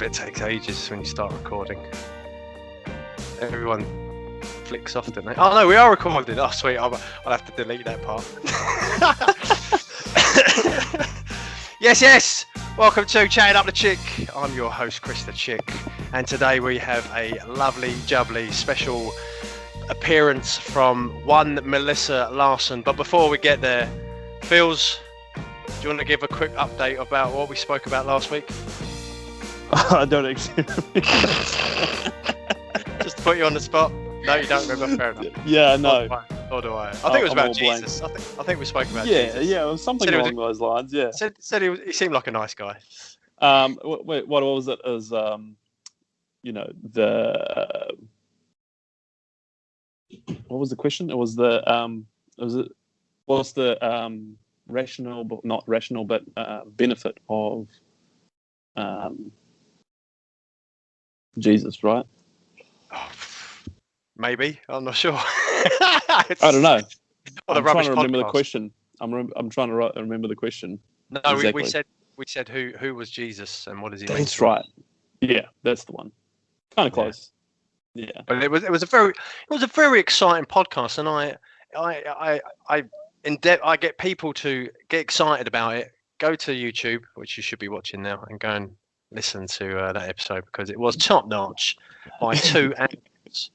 It takes ages when you start recording. Everyone flicks off, don't they? Oh no, we are recording. Oh sweet, I'll have to delete that part. Yes. Welcome to Chatting Up the Chick. I'm your host, Chris the Chick, and today we have a lovely, jubbly, special appearance from one Melissa Larson. But before we get there, Phils, do you want to give a quick update about what we spoke about last week? I don't actually Just to put you on the spot. No, you don't remember. Fair enough. Yeah, no. Or do I? I think it was about Jesus. I think we spoke about Jesus. Yeah, it was something along those lines. Yeah. Said he seemed like a nice guy. What was it? It was what was the question? It was what's the rational, but not rational, but benefit of Jesus, right? Oh, maybe. I'm not sure. I don't know. I'm trying to remember the question. I'm trying to remember the question. No, exactly. we said who was Jesus and what does he mean? That's right. Yeah, that's the one. Kind of close. Yeah. But it was a very exciting podcast, and I get people to get excited about it. Go to YouTube, which you should be watching now, and go and listen to that episode because it was top notch by two angles.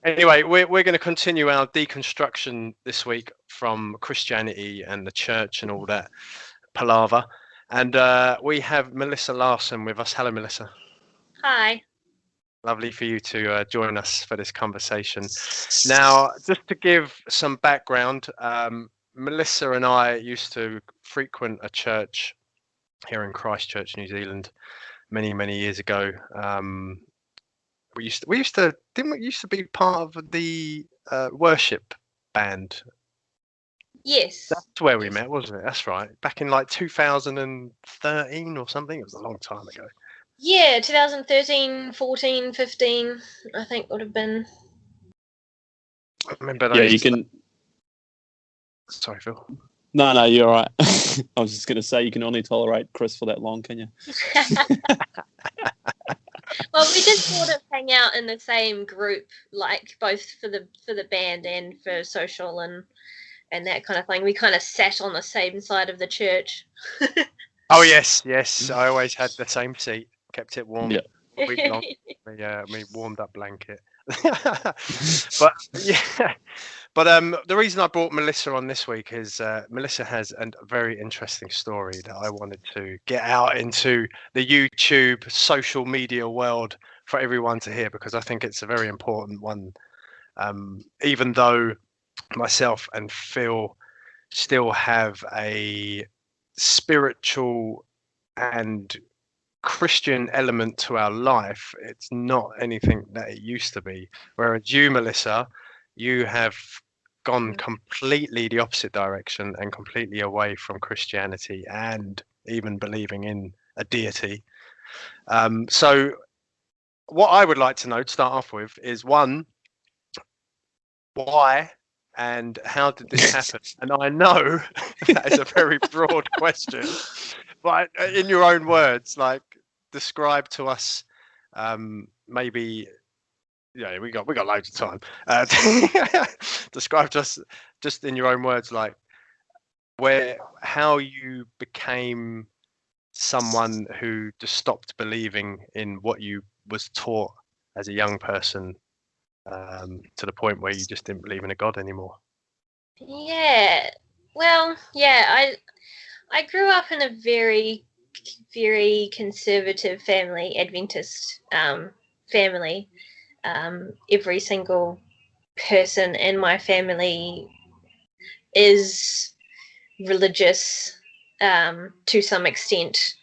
Anyway, we're going to continue our deconstruction this week from Christianity and the church and all that palaver. And we have Melissa Larson with us. Hello, Melissa. Hi. Lovely for you to join us for this conversation. Now, just to give some background, Melissa and I used to frequent a church here in Christchurch, New Zealand, many years ago. We used to be part of the worship band. Yes. That's where we met, wasn't it? That's right. Back in like 2013 or something. It was a long time ago. Yeah, 2013, 14, 15, I think would have been. I remember those. Yeah, you can. Sorry, Phil. No, you're all right. I was just going to say you can only tolerate Chris for that long, can you? Well, we just sort of hang out in the same group, like both for the band and for social and that kind of thing. We kind of sat on the same side of the church. Oh yes. I always had the same seat. Kept it warm. Yeah. A week long. Me warmed up blanket. But yeah. But the reason I brought Melissa on this week is Melissa has a very interesting story that I wanted to get out into the YouTube social media world for everyone to hear, because I think it's a very important one. Even though myself and Phil still have a spiritual and Christian element to our life, it's not anything that it used to be. Whereas you, Melissa, you have gone completely the opposite direction and completely away from Christianity and even believing in a deity. So what I would like to know to start off with is, one, why and how did this happen? And I know that is a very broad question, but in your own words, like, describe to us, maybe. Yeah, we got loads of time. Describe to us, just in your own words, like how you became someone who just stopped believing in what you was taught as a young person, to the point where you just didn't believe in a God anymore. Yeah. Well, yeah, I grew up in a very, very conservative family, Adventist family. Every single person in my family is religious to some extent,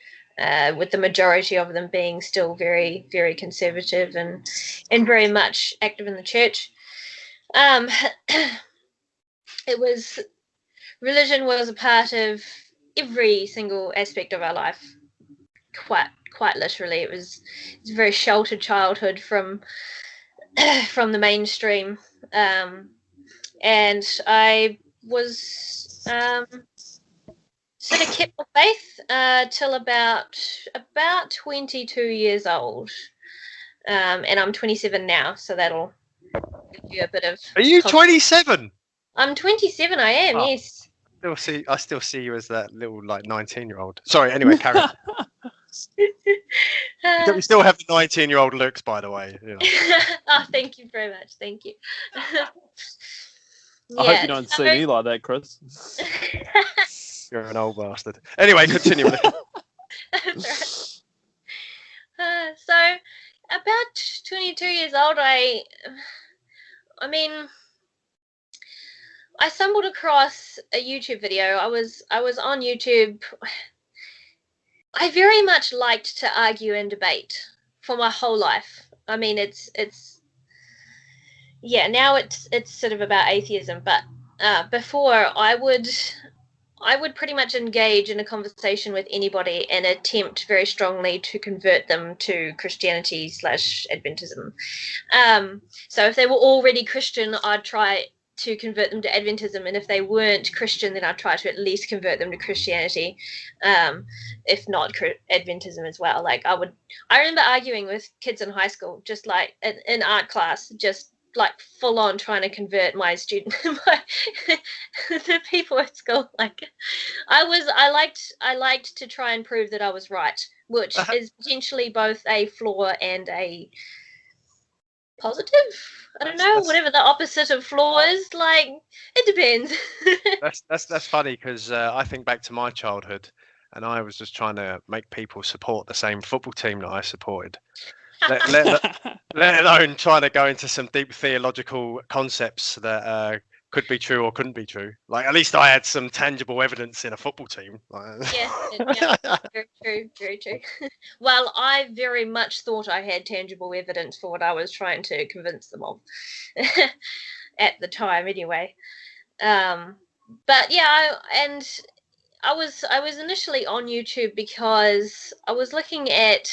with the majority of them being still very, very conservative and very much active in the church. Religion was a part of every single aspect of our life. Quite literally, it was a very sheltered childhood from the mainstream, and I was sort of kept the faith till about 22 years old, and I'm 27 now, so that'll give you a bit of. Are you 27? I'm 27. I am. Oh. Yes. I still see you as that little like 19-year-old. Sorry. Anyway, carry on. You still have the 19-year-old looks, by the way. You know. Oh, thank you very much. Thank you. I hope you don't see me like that, Chris. You're an old bastard. Anyway, continue. That's right. So, about 22 years old, I mean, I stumbled across a YouTube video. I was on YouTube. I very much liked to argue and debate for my whole life. I mean, it's now it's sort of about atheism, but before I would pretty much engage in a conversation with anybody and attempt very strongly to convert them to Christianity / Adventism. So if they were already Christian, I'd try to convert them to Adventism, and if they weren't Christian, then I'd try to at least convert them to Christianity, if not Adventism as well. Like I remember arguing with kids in high school, just like in art class, just like full on trying to convert my student, the people at school. Like I liked to try and prove that I was right, which is potentially both a flaw and a positive. I don't know, whatever the opposite of flaw is. Like it depends. that's funny because I think back to my childhood, and I was just trying to make people support the same football team that I supported. Let alone trying to go into some deep theological concepts that could be true or couldn't be true. Like at least I had some tangible evidence in a football team. Yeah, very true. Well, I very much thought I had tangible evidence for what I was trying to convince them of at the time, anyway. But yeah, I was initially on YouTube because I was looking at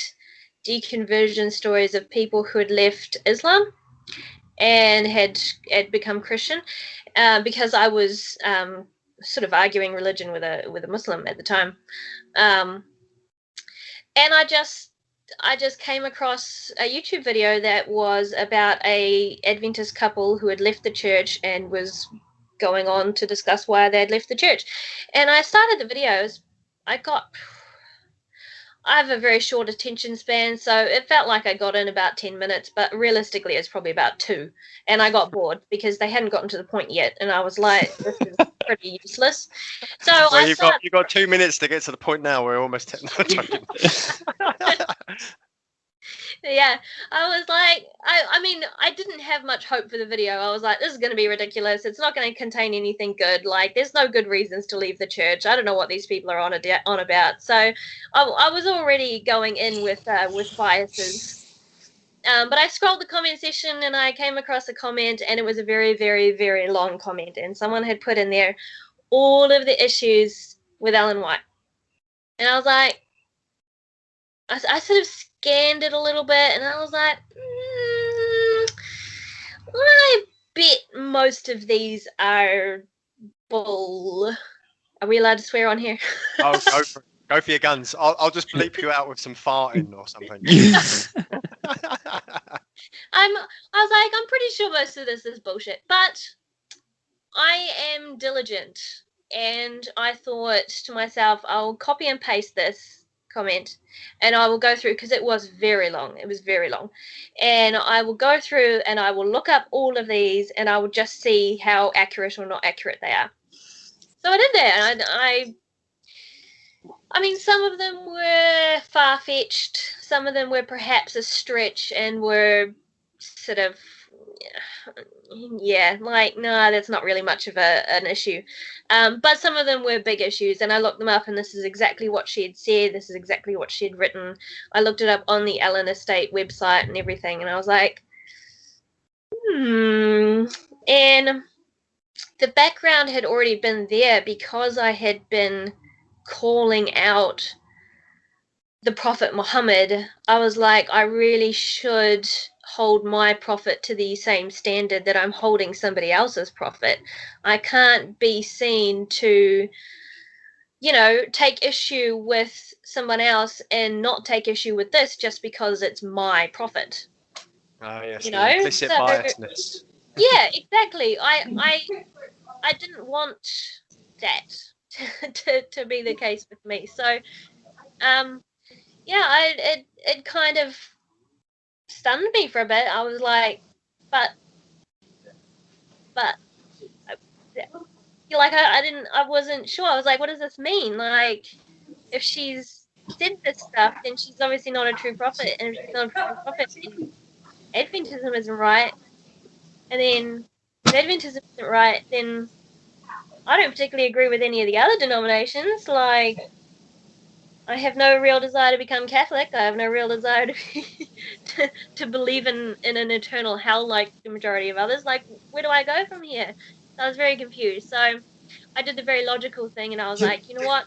deconversion stories of people who had left Islam and had become Christian, because I was sort of arguing religion with a Muslim at the time, and I just came across a YouTube video that was about a Adventist couple who had left the church and was going on to discuss why they had left the church, and I started the videos. I have a very short attention span, so it felt like I got in about 10 minutes, but realistically it's probably about 2. And I got bored because they hadn't gotten to the point yet, and I was like, this is pretty useless. So well, you've got 2 minutes to get to the point now. We're almost 10. Yeah, I was like, I mean, I didn't have much hope for the video. I was like, this is going to be ridiculous. It's not going to contain anything good. Like, there's no good reasons to leave the church. I don't know what these people are on about. So I was already going in with biases. But I scrolled the comment section and I came across a comment, and it was a very, very, very long comment. And someone had put in there all of the issues with Ellen White. And I was like, I sort of scanned it a little bit, and I was like, I bet most of these are bull. Are we allowed to swear on here? Oh, go for your guns. I'll just bleep you out with some farting or something. I was like, I'm pretty sure most of this is bullshit, but I am diligent, and I thought to myself, I'll copy and paste this comment and I will go through, because it was very long. It was very long. And I will go through and I will look up all of these and I will just see how accurate or not accurate they are. So I did that. And I mean, some of them were far-fetched. Some of them were perhaps a stretch and were sort of, like, no, that's not really much of an issue. But some of them were big issues, and I looked them up, and this is exactly what she had said. This is exactly what she had written. I looked it up on the Ellen Estate website and everything, and I was like, And the background had already been there because I had been calling out the Prophet Muhammad. I was like, I really should hold my prophet to the same standard that I'm holding somebody else's prophet. I can't be seen to take issue with someone else and not take issue with this just because it's my profit. Oh yes, the implicit biasness. Yeah, exactly. I didn't want that to be the case with me. So, it kind of stunned me for a bit. I was like, but I wasn't sure. I was like, what does this mean? Like, if she's said this stuff, then she's obviously not a true prophet, and if she's not a true prophet, then Adventism isn't right. And then if Adventism isn't right, then I don't particularly agree with any of the other denominations. Like, I have no real desire to become Catholic. I have no real desire to believe in an eternal hell like the majority of others. Like, where do I go from here? So I was very confused. So I did the very logical thing, and I was like, you know what?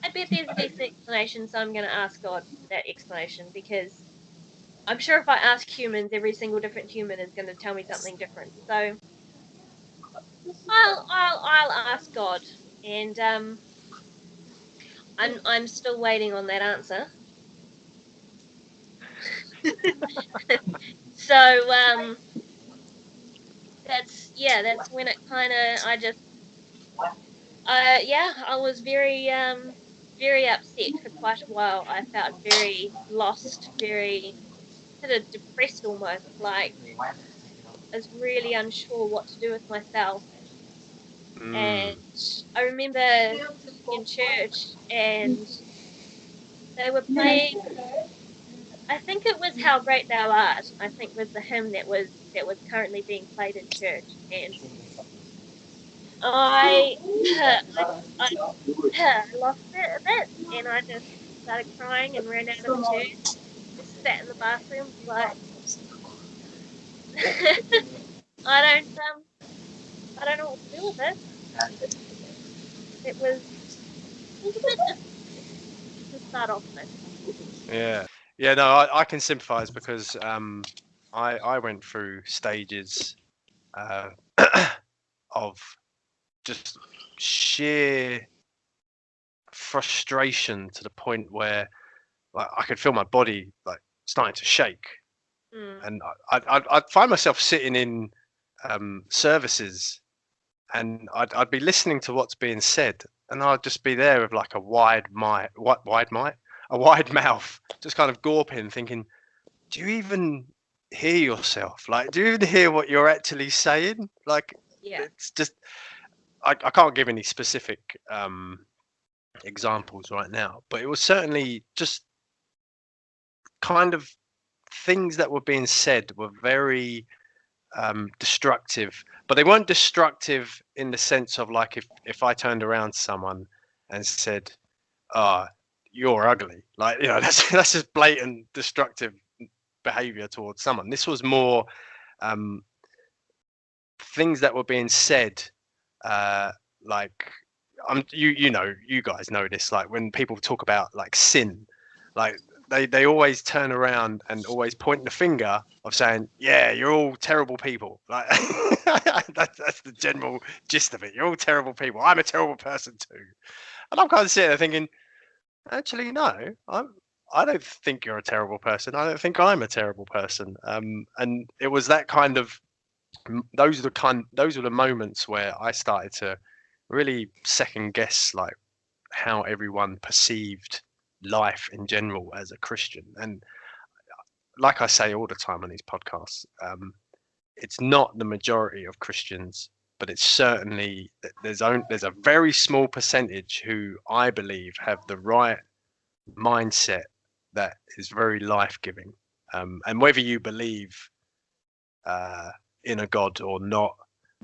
I bet there's a decent explanation, so I'm going to ask God that explanation, because I'm sure if I ask humans, every single different human is going to tell me something different. So I'll ask God, and I'm still waiting on that answer. So that's when it kind of I was very upset for quite a while. I felt very lost, very kind of depressed almost, like I was really unsure what to do with myself. And I remember sitting in church and they were playing, I think it was How Great Thou Art, I think was the hymn that was currently being played in church. And I I lost it a bit, and I just started crying and ran out of the church. Just sat in the bathroom, like I don't know what to do with it. It was a bit difficult to start off with. Yeah. No, I can sympathise because I went through stages of just sheer frustration to the point where like I could feel my body like starting to shake, and I'd find myself sitting in services, and I'd be listening to what's being said, and I'd just be there with like a wide mouth, just kind of gawping, thinking, do you even hear yourself? Like, do you even hear what you're actually saying? Like, Yeah. it's just I can't give any specific examples right now, but it was certainly just kind of things that were being said were very destructive, but they weren't destructive in the sense of like if I turned around to someone and said, "Ah, you're ugly," like that's just blatant destructive behavior towards someone. This was more things that were being said, like you guys know this, like when people talk about like sin, like they always turn around and always point the finger of saying, yeah, you're all terrible people, like that's the general gist of it. You're all terrible people. I'm a terrible person too. And I'm kind of sitting there thinking, actually no, I don't think you're a terrible person. I don't think I'm a terrible person. And it was that kind of those were the moments where I started to really second guess like how everyone perceived life in general as a Christian. And like I say all the time on these podcasts, it's not the majority of Christians, but it's certainly there's a very small percentage who I believe have the right mindset that is very life-giving. And whether you believe in a god or not,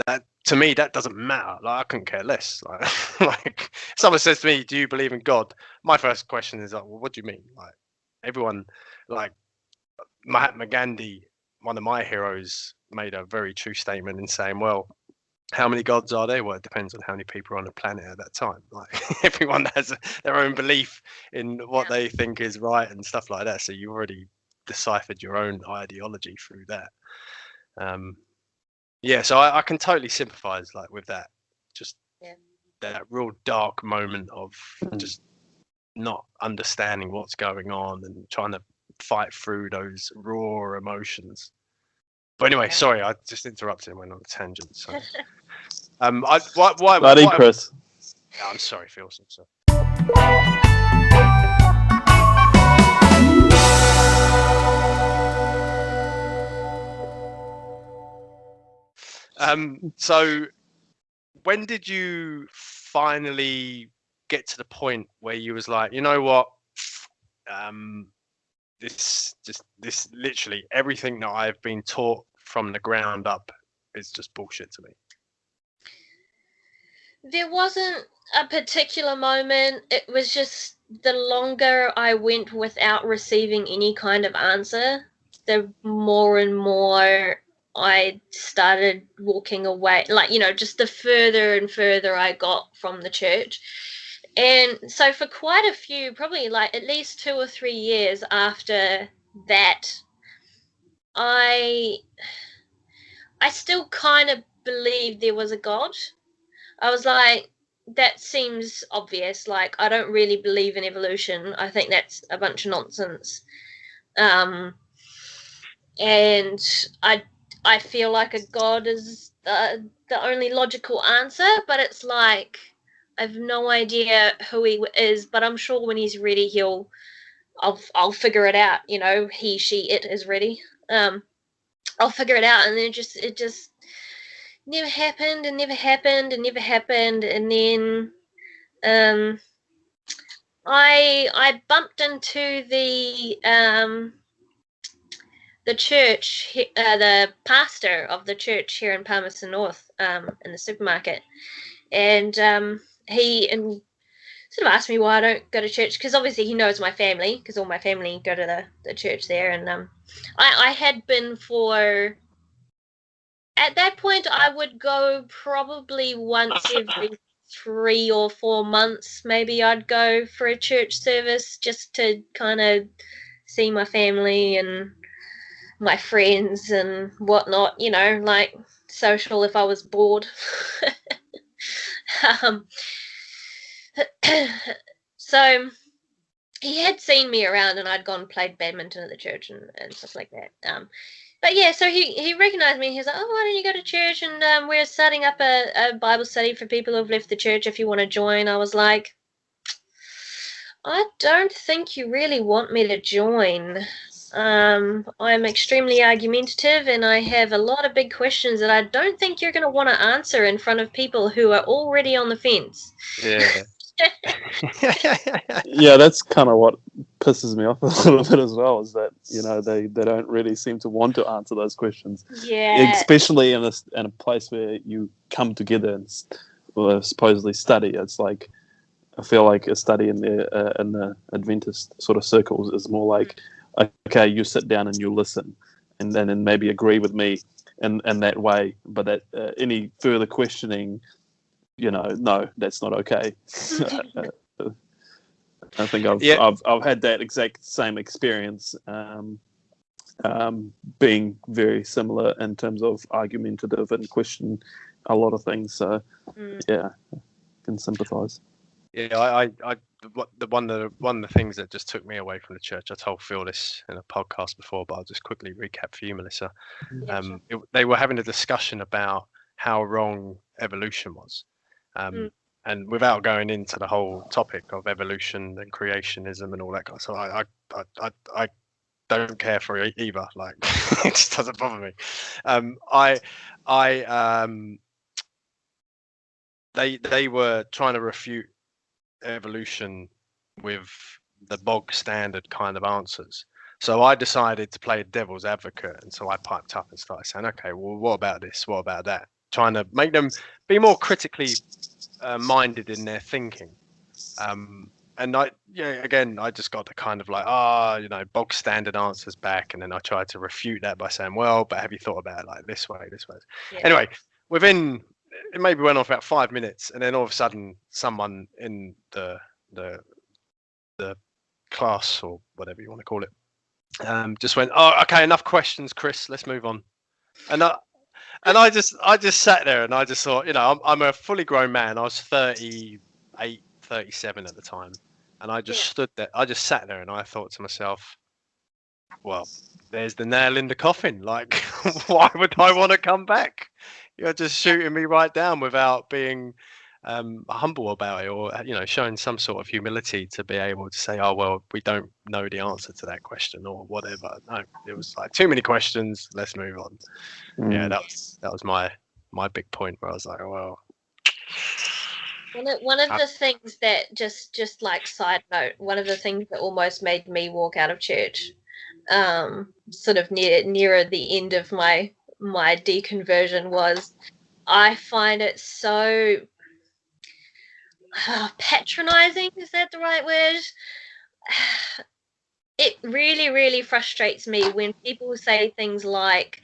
that to me that doesn't matter. Like I couldn't care less. Like, like if someone says to me, do you believe in God, my first question is like, well, what do you mean? Like everyone, like Mahatma Gandhi, one of my heroes, made a very true statement in saying, well, how many gods are there? Well, it depends on how many people are on the planet at that time. Like everyone has their own belief in what they think is right and stuff like that, so you already deciphered your own ideology through that. Yeah, so I can totally sympathize like with that, just that real dark moment of just not understanding what's going on and trying to fight through those raw emotions. But anyway, sorry, I just interrupted and went on a tangent. So, why, Chris. Yeah, I'm sorry, Phil. I'm sorry. So when did you finally get to the point where you was like, you know what, this literally everything that I've been taught from the ground up is just bullshit to me? There wasn't a particular moment. It was just the longer I went without receiving any kind of answer, the more and more I started walking away. Like, just the further and further I got from the church. And so for quite a few, probably like at least 2 or 3 years after that, I still kind of believed there was a God. I was like, that seems obvious. Like, I don't really believe in evolution. I think that's a bunch of nonsense. And I feel like a God is the only logical answer, but it's like, I've no idea who he is, but I'm sure when he's ready, I'll figure it out. He, she, it is ready. I'll figure it out, and then it just never happened, and never happened, and never happened, and then I bumped into the church, the pastor of the church here in Palmerston North, in the supermarket, and he sort of asked me why I don't go to church, because obviously he knows my family, because all my family go to the church there, and I had been for. At that point, I would go probably once every 3 or 4 months. Maybe I'd go for a church service just to kind of see my family and my friends and whatnot, like social if I was bored. So he had seen me around, and I'd gone and played badminton at the church and stuff like that. But yeah, so he recognized me. He was like, "Oh, why don't you go to church? And we're setting up a Bible study for people who've left the church if you want to join." I was like, "I don't think you really want me to join. I'm extremely argumentative, and I have a lot of big questions that I don't think you're going to want to answer in front of people who are already on the fence." Yeah. Yeah, that's kind of what pisses me off a little bit as well, is that they don't really seem to want to answer those questions. Yeah. Especially in a place where you come together and supposedly study. It's like, I feel like a study in the Adventist sort of circles is more like, okay, you sit down and you listen, and then maybe agree with me in that way. But that any further questioning, no, that's not okay. I think I've had that exact same experience, being very similar in terms of argumentative and question a lot of things. So yeah, I can sympathise. Yeah, one of the things that just took me away from the church, I told Phil this in a podcast before, but I'll just quickly recap for you, Melissa. Yeah, sure. They were having a discussion about how wrong evolution was. And without going into the whole topic of evolution and creationism and all that kind of stuff, I don't care for it either. Like, it just doesn't bother me. They were trying to refute evolution with the bog standard kind of answers. So I decided to play devil's advocate, and so I piped up and started saying, okay, well, what about this? What about that? Trying to make them be more critically minded in their thinking. And I just got the kind of like, bog standard answers back, and then I tried to refute that by saying, well, but have you thought about it like this way? Yeah. Anyway, it maybe went on for about 5 minutes, and then all of a sudden, someone in the class, or whatever you want to call it, just went, "Oh, okay, enough questions, Chris. Let's move on." And And I just sat there and I just thought, I'm a fully grown man. I was 38, 37 at the time. And I just stood there. I just sat there and I thought to myself, well, there's the nail in the coffin. Like, why would I want to come back? You're just shooting me right down without being humble about it, or showing some sort of humility to be able to say, oh well, we don't know the answer to that question or whatever. No, it was like too many questions. Let's move on. Yeah, that was my big point where I was like, oh, well. One of the things that just like side note, one of the things that almost made me walk out of church, sort of nearer the end of my deconversion, was I find it so patronizing. Is that the right word? It really, really frustrates me when people say things like,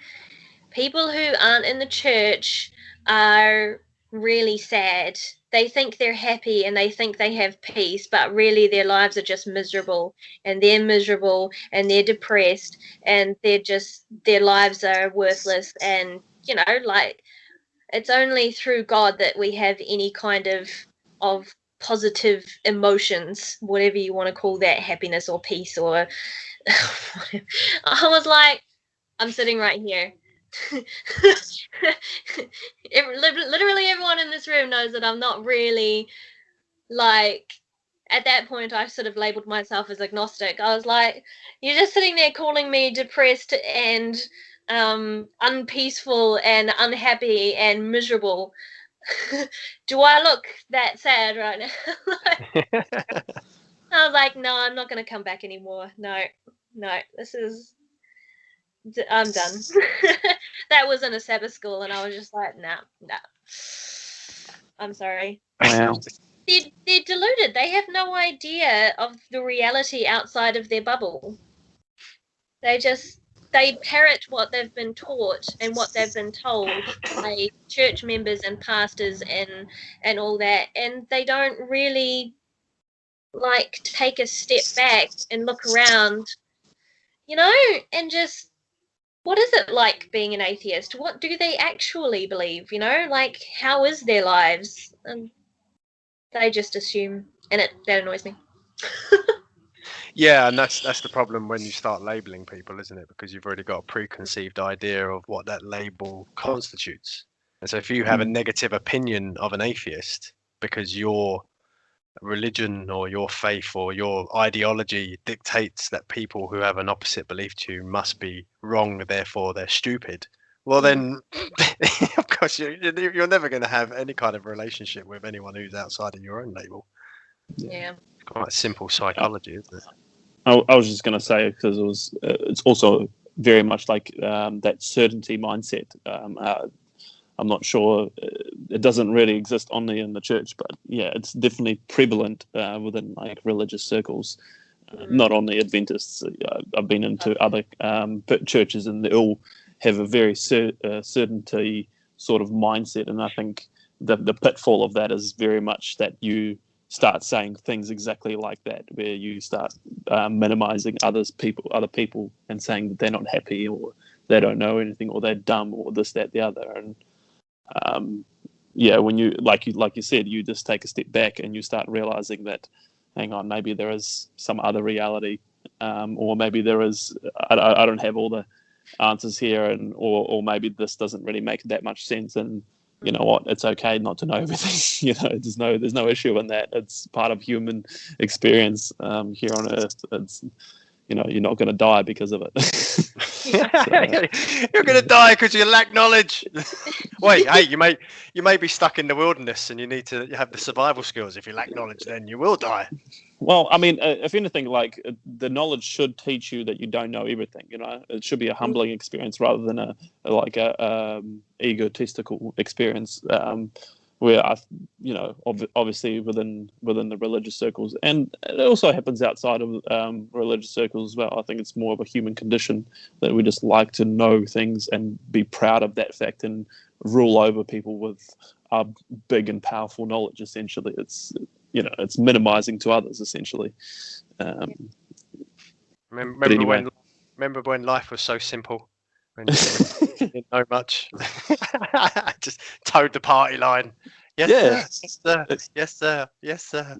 people who aren't in the church are really sad. They think they're happy and they think they have peace, but really their lives are just miserable, and they're miserable and they're depressed, and their lives are worthless. And, like, it's only through God that we have any kind of positive emotions, whatever you want to call that, happiness or peace or I was like, I'm sitting right here. Literally everyone in this room knows that I'm not really, like, at that point I sort of labeled myself as agnostic. I was like, you're just sitting there calling me depressed and unpeaceful and unhappy and miserable. Do I look that sad right now? I was like, no, I'm not going to come back anymore. No, I'm done. That was in a Sabbath school, and I was just like, nah. I'm sorry. Wow. They're deluded. They have no idea of the reality outside of their bubble. They parrot what they've been taught and what they've been told by church members and pastors and all that, and they don't really, like, take a step back and look around, and just, what is it like being an atheist? What do they actually believe? Like, how is their lives? And they just assume, and that annoys me. Yeah, and that's the problem when you start labeling people, isn't it? Because you've already got a preconceived idea of what that label constitutes. And so if you have a negative opinion of an atheist because your religion or your faith or your ideology dictates that people who have an opposite belief to you must be wrong, therefore they're stupid, well then of course you're never going to have any kind of relationship with anyone who's outside of your own label. Yeah. It's quite simple psychology, isn't it? I was just going to say, because it's also very much like that certainty mindset. I'm not sure, it doesn't really exist only in the church, but yeah, it's definitely prevalent within, like, religious circles, not only Adventists. I've been into other churches, and they all have a very certainty sort of mindset, and I think the pitfall of that is very much that you start saying things exactly like that, where you start minimizing other people and saying that they're not happy, or they don't know anything, or they're dumb, or this, that, the other. And when you like you said, you just take a step back and you start realizing that, hang on, maybe there is some other reality, or maybe there is, I don't have all the answers here, and or maybe this doesn't really make that much sense, and you know what, it's okay not to know everything. There's no issue in that. It's part of human experience here on earth. It's, you're not going to die because of it. You're going to die because you lack knowledge. Wait, hey, you may be stuck in the wilderness and you need to have the survival skills. If you lack knowledge, then you will die. Well, I mean, if anything, like, the knowledge should teach you that you don't know everything. It should be a humbling experience rather than a egotistical experience. Where obviously within the religious circles, and it also happens outside of religious circles as well. I think it's more of a human condition that we just like to know things and be proud of that fact and rule over people with our big and powerful knowledge. Essentially, it's minimizing to others. Essentially, remember when life was so simple? When you didn't know much. Just towed the party line. Yes, Yeah. sir. Yes, sir. Yes, sir. Yes, sir.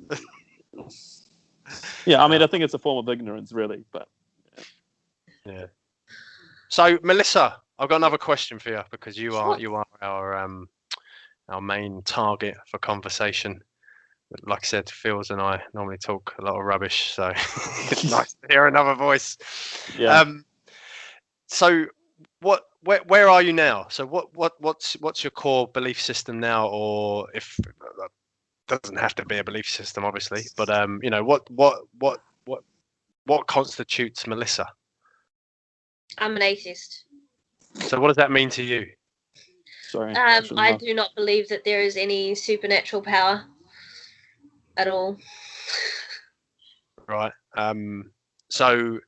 Yeah, I mean, I think it's a form of ignorance, really. But yeah. So, Melissa, I've got another question for you because you are our main target for conversation. Like I said, Phils and I normally talk a lot of rubbish, so it's nice to hear another voice. yeah. So, where are you now? So, what's your core belief system now, or if doesn't have to be a belief system, obviously, but you know, what constitutes Melissa? I'm an atheist. So, what does that mean to you? Sorry. I do not believe that there is any supernatural power at all. Right. So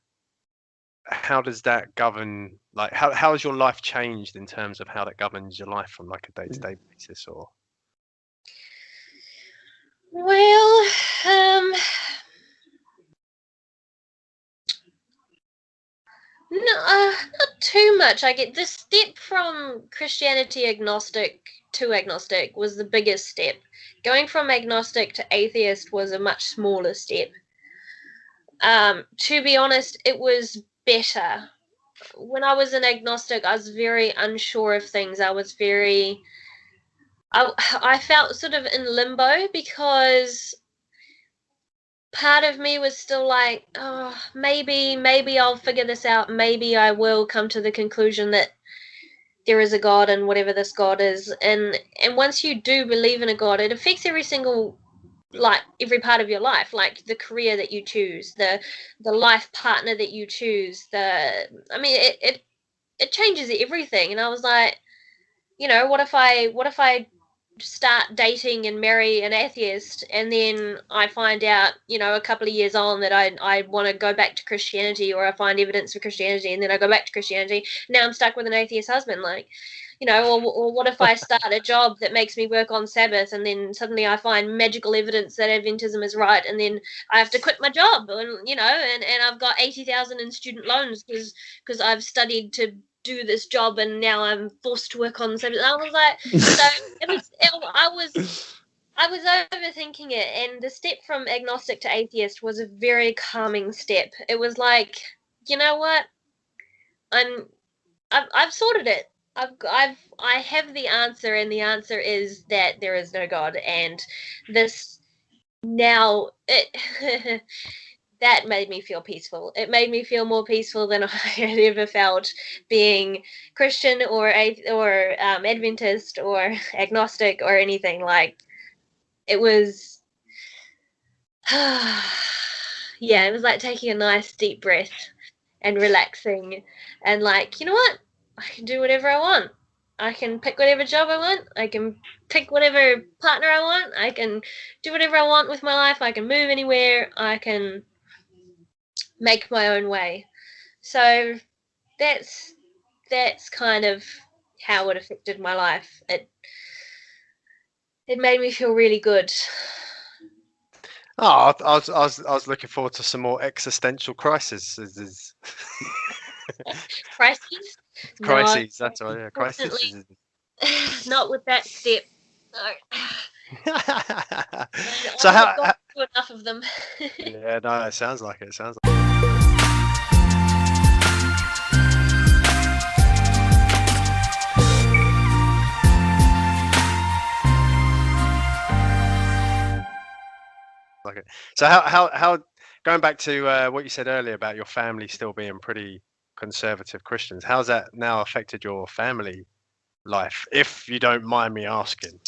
how does that govern, like, how has your life changed in terms of how that governs your life from like a day-to-day basis? Or Well, no, not too much. I get the step from Christianity to agnostic was the biggest step. Going from agnostic to atheist was a much smaller step. To be honest, it was better. When I was an agnostic, I was very unsure of things. I felt sort of in limbo because part of me was still like, oh, maybe I'll figure this out. Maybe I will come to the conclusion that there is a God and whatever this God is. And once you do believe in a God, it affects every part of your life, like the career that you choose, the life partner that you choose. It changes everything. And I was like, what if I start dating and marry an atheist, and then I find out, a couple of years on that I want to go back to Christianity, or I find evidence for Christianity and then I go back to Christianity. Now I'm stuck with an atheist husband, or what if I start a job that makes me work on Sabbath, and then suddenly I find magical evidence that Adventism is right, and then I have to quit my job, and I've got 80,000 in student loans because I've studied to do this job, and now I'm forced to work on Sabbath. And I was like, so I was overthinking it, and the step from agnostic to atheist was a very calming step. It was like, you know what, I've sorted it. I have the answer, and the answer is that there is no God, and this now it that made me feel peaceful. It made me feel more peaceful than I had ever felt being Christian or Adventist or agnostic or anything. Like, it was, yeah, it was like taking a nice deep breath and relaxing, and like, you know what? I can do whatever I want. I can pick whatever job I want. I can pick whatever partner I want. I can do whatever I want with my life. I can move anywhere. I can make my own way. So that's kind of how it affected my life. It made me feel really good. oh, I was looking forward to some more existential crises. Crises? Crises, No, that's right. Yeah, crises. not with that step. No. So I've got enough of them. yeah, no, it sounds like it. Like it. So how going back to what you said earlier about your family still being pretty conservative Christians, how's that now affected your family life, if you don't mind me asking?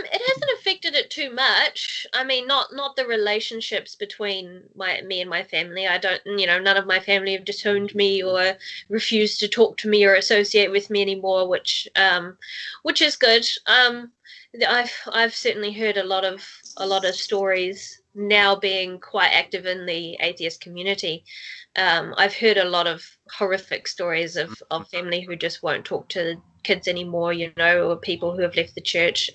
It hasn't affected it too much. I mean, not the relationships between me and my family. I don't, none of my family have disowned me or refused to talk to me or associate with me anymore, which is good. I've certainly heard a lot of stories now, being quite active in the atheist community. I've heard a lot of horrific stories of family who just won't talk to kids anymore, or people who have left the church,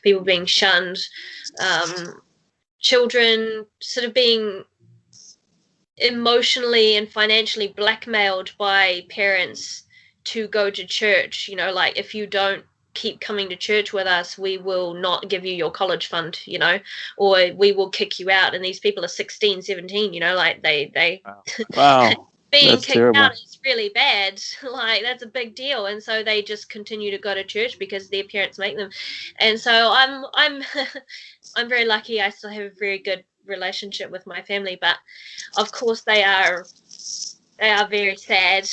people being shunned, children sort of being emotionally and financially blackmailed by parents to go to church. You know, like, if you don't keep coming to church with us, we will not give you your college fund, you know, or we will kick you out. And these people are 16, 17, you know, like they Wow. Wow, being that's kicked terrible. out is really bad. Like, that's a big deal. And so they just continue to go to church because their parents make them. And so I'm I'm very lucky. I still have a very good relationship with my family, but of course they are very sad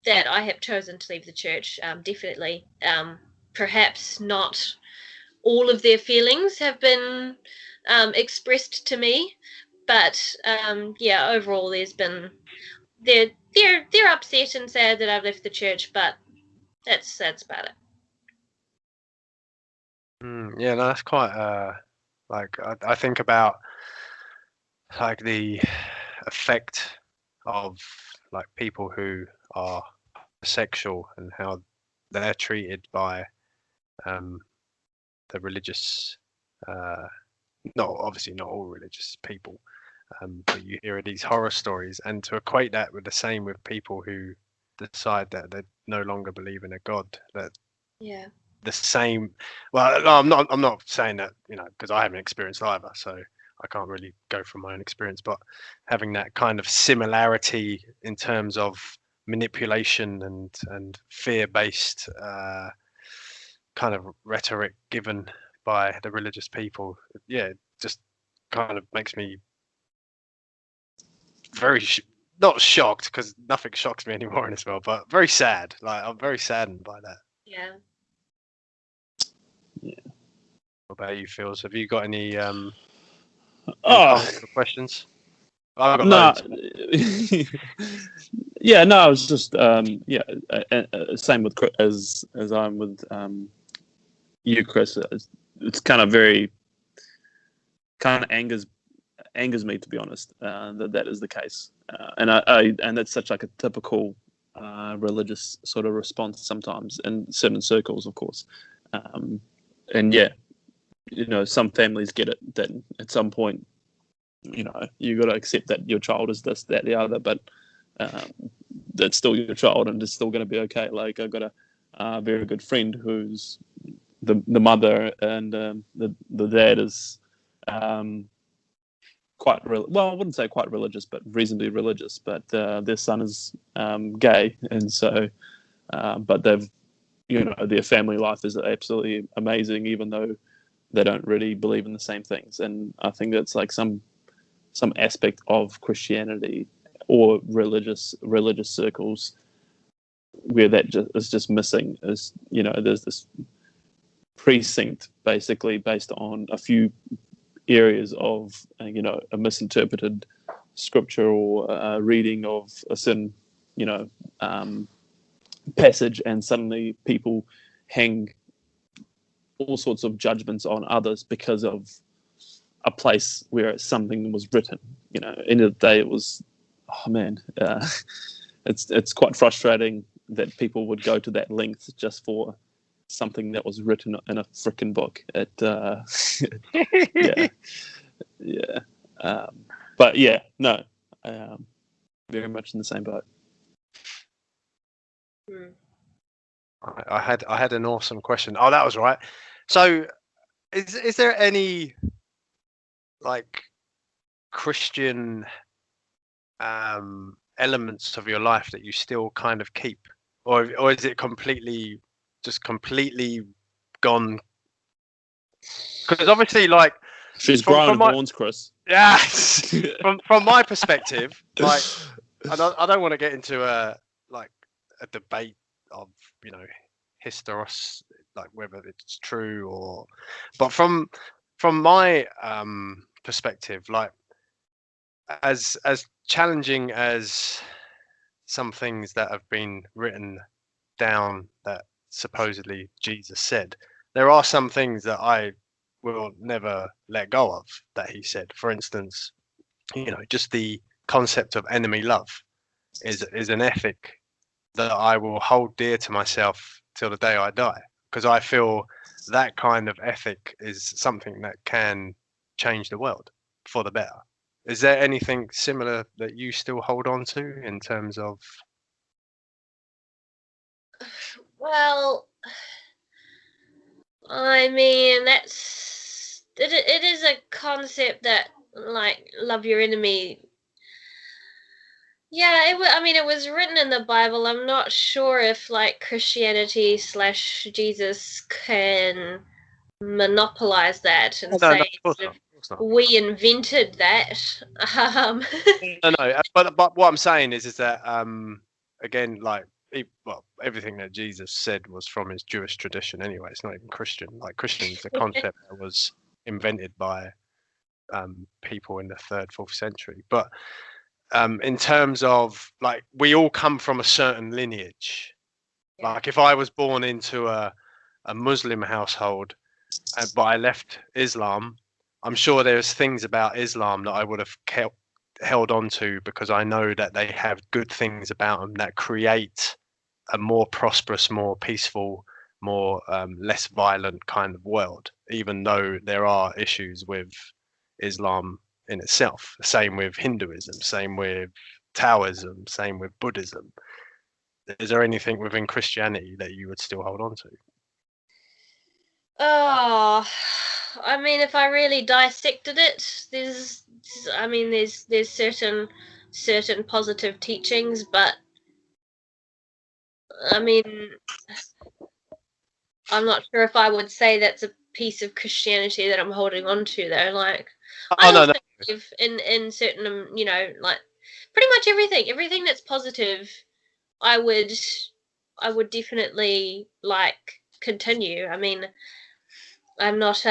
that I have chosen to leave the church. Definitely, perhaps not all of their feelings have been expressed to me, but yeah, overall, there's been they're upset and sad that I've left the church, but that's about it. Yeah, no, that's quite like I think about like the effect of like people who are sexual and how they're treated by um the religious not obviously not all religious people, but you hear these horror stories, and to equate that with the same with people who decide that they no longer believe in a god, that Yeah. the same. Well, no, I'm not saying that, you know, because I haven't experienced either, so I can't really go from my own experience, but having that kind of similarity in terms of manipulation and fear-based kind of rhetoric given by the religious people, yeah, it just kind of makes me very not shocked, because nothing shocks me anymore in this world, but very sad. Like, I'm very saddened by that. Yeah. What about you, Phils? Have you got any Oh comments or questions? I've got no, loads. yeah, no. I was just yeah, same with as I'm with you, Chris. It's kind of angers me, to be honest, that is the case, and and that's such like a typical religious sort of response sometimes in certain circles, of course, and yeah, you know, some families get it that at some point, you know, you got to accept that your child is this, that, the other, but that's still your child and it's still going to be okay. Like, I got a very good friend who's the mother and the dad is well, I wouldn't say quite religious, but reasonably religious. But their son is gay, and so but they've, you know, their family life is absolutely amazing, even though they don't really believe in the same things. And I think that's like some aspect of Christianity or religious circles where that is just missing. Is, you know, there's this precinct basically based on a few areas of you know, a misinterpreted scripture or a reading of a certain, you know, passage, and suddenly people hang all sorts of judgments on others because of a place where something was written. You know, end of the day, it was, oh man, it's quite frustrating that people would go to that length just for something that was written in a freaking book. Yeah, yeah. But yeah, no, very much in the same boat. I had an awesome question. Oh, that was right. So, is there any like Christian elements of your life that you still kind of keep, or is it completely gone? Because obviously, like, She's from growing my horns, Chris. yeah, from my perspective, like, I don't want to get into a debate of, you know, historis, like whether it's true or, but from my perspective, like, as challenging as some things that have been written down that supposedly Jesus said, there are some things that I will never let go of that he said. For instance, you know, just the concept of enemy love is an ethic that I will hold dear to myself till the day I die, because I feel that kind of ethic is something that can change the world for the better. Is there anything similar that you still hold on to in terms of? Well, I mean, it is a concept that, like, love your enemy. Yeah, I mean, it was written in the Bible. I'm not sure if, like, Christianity / Jesus can monopolize that and No, say of course sort not. of, Of course not. we invented that. Um, No. But what I'm saying is that again, like, well, everything that Jesus said was from his Jewish tradition anyway. It's not even Christian. Like, Christian's a concept that was invented by people in the 3rd, 4th century. But in terms of, like, we all come from a certain lineage. Yeah. Like, if I was born into a Muslim household, but I left Islam, I'm sure there's things about Islam that I would have held on to because I know that they have good things about them that create a more prosperous, more peaceful, more less violent kind of world, even though there are issues with Islam in itself. Same with Hinduism, same with Taoism, same with Buddhism. Is there anything within Christianity that you would still hold on to? Oh, I mean, if I really dissected it, I mean, there's certain positive teachings, but I mean, I'm not sure if I would say that's a piece of Christianity that I'm holding on to, though. Like, I Oh, no, also no. believe in certain, like, pretty much everything that's positive. I would definitely like continue. I mean, I'm not